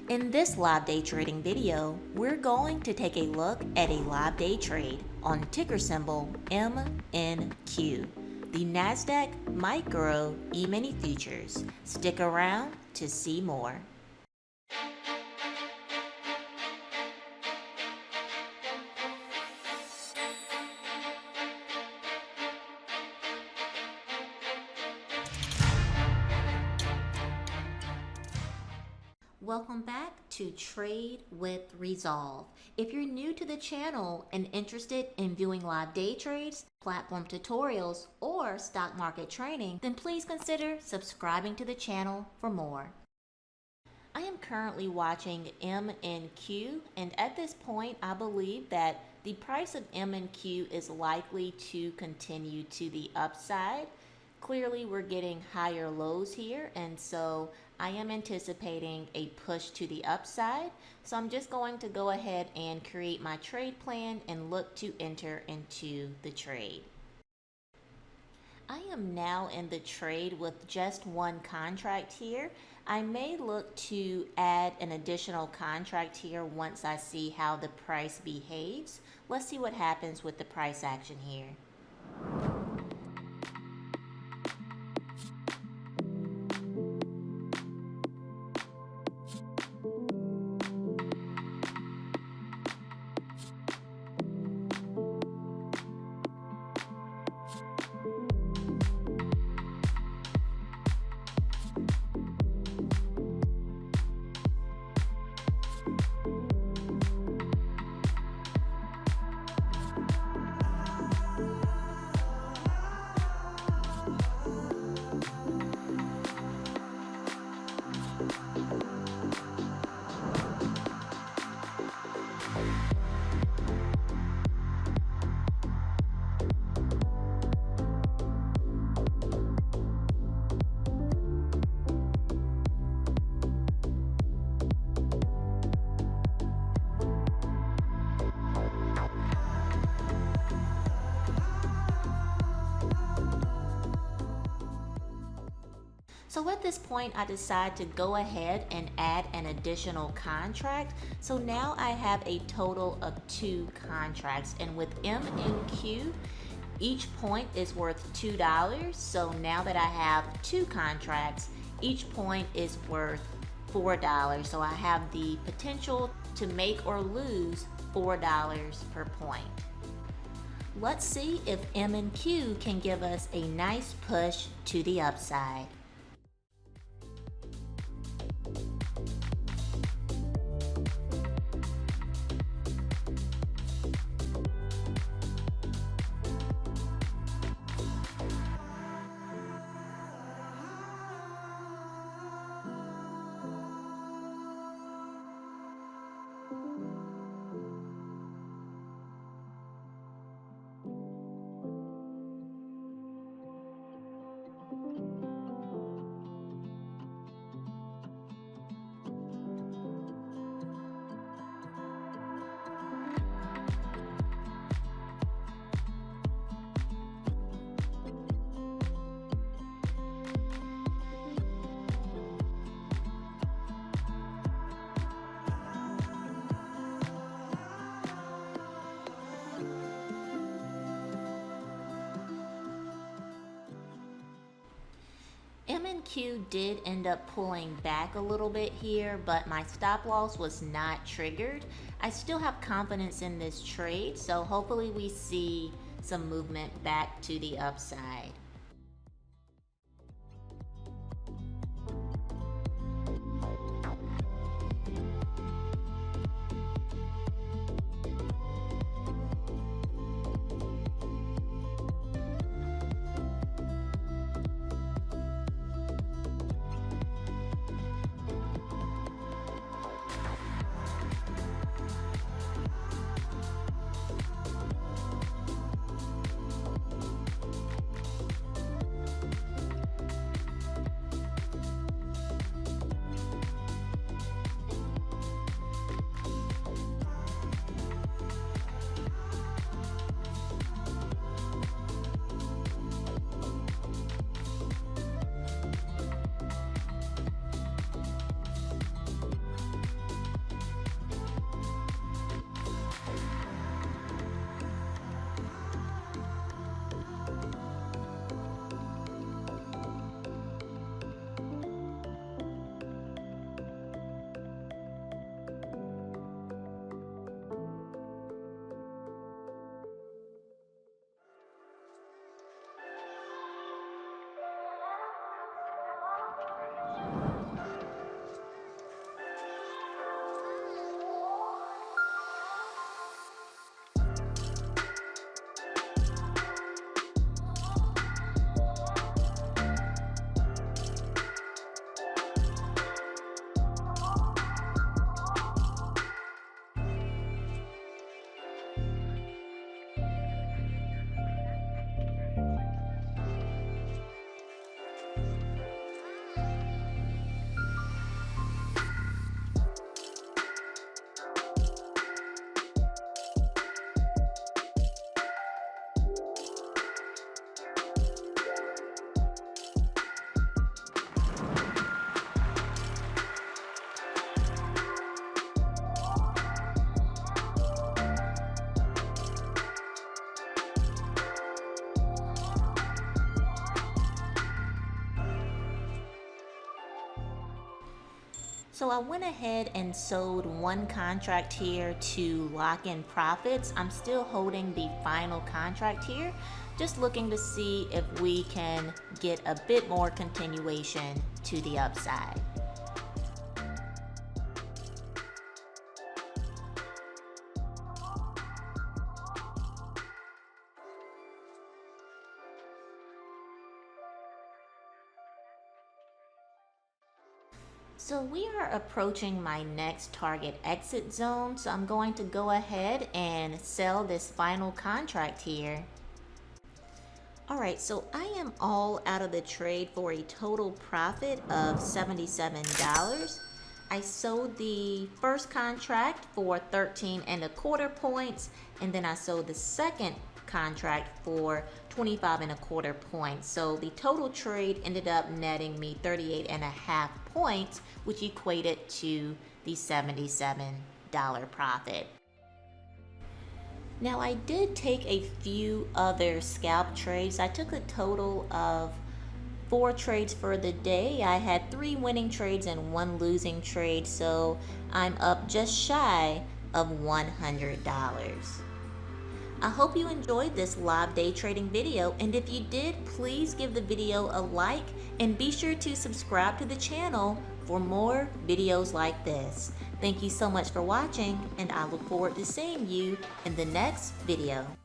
In this live day trading video, we're going to take a look at a live day trade on ticker symbol MNQ, the NASDAQ Micro E-mini futures. Stick around to see more. Welcome back to Trade with Resolve. If you're new to the channel and interested in viewing live day trades, platform tutorials, or stock market training, then please consider subscribing to the channel for more. I am currently watching MNQ, and at this point I believe that the price of MNQ is likely to continue to the upside. Clearly we're getting higher lows here, and so I am anticipating a push to the upside. So I'm just going to go ahead and create my trade plan and look to enter into the trade. I am now in the trade with just one contract here. I may look to add an additional contract here once I see how the price behaves. Let's see what happens with the price action here. So at this point, I decide to go ahead and add an additional contract. So now I have a total of 2 contracts, and with MNQ, each point is worth $2. So now that I have 2 contracts, each point is worth $4. So I have the potential to make or lose $4 per point. Let's see if MNQ can give us a nice push to the upside. MNQ did end up pulling back a little bit here, but my stop loss was not triggered. I still have confidence in this trade, so hopefully we see some movement back to the upside. So I went ahead and sold one contract here to lock in profits. I'm still holding the final contract here, just looking to see if we can get a bit more continuation to the upside. So we are approaching my next target exit zone, so I'm going to go ahead and sell this final contract here. Alright, so I am all out of the trade for a total profit of $77. I sold the first contract for 13.25 points, and then I sold the second contract for 25.25 points. So the total trade ended up netting me 38.5 points, which equated to the $77 profit. Now I did take a few other scalp trades. I took a total of 4 trades for the day. I had 3 winning trades and 1 losing trade, so I'm up just shy of $100. I hope you enjoyed this live day trading video, and if you did, please give the video a like and be sure to subscribe to the channel for more videos like this. Thank you so much for watching, and I look forward to seeing you in the next video.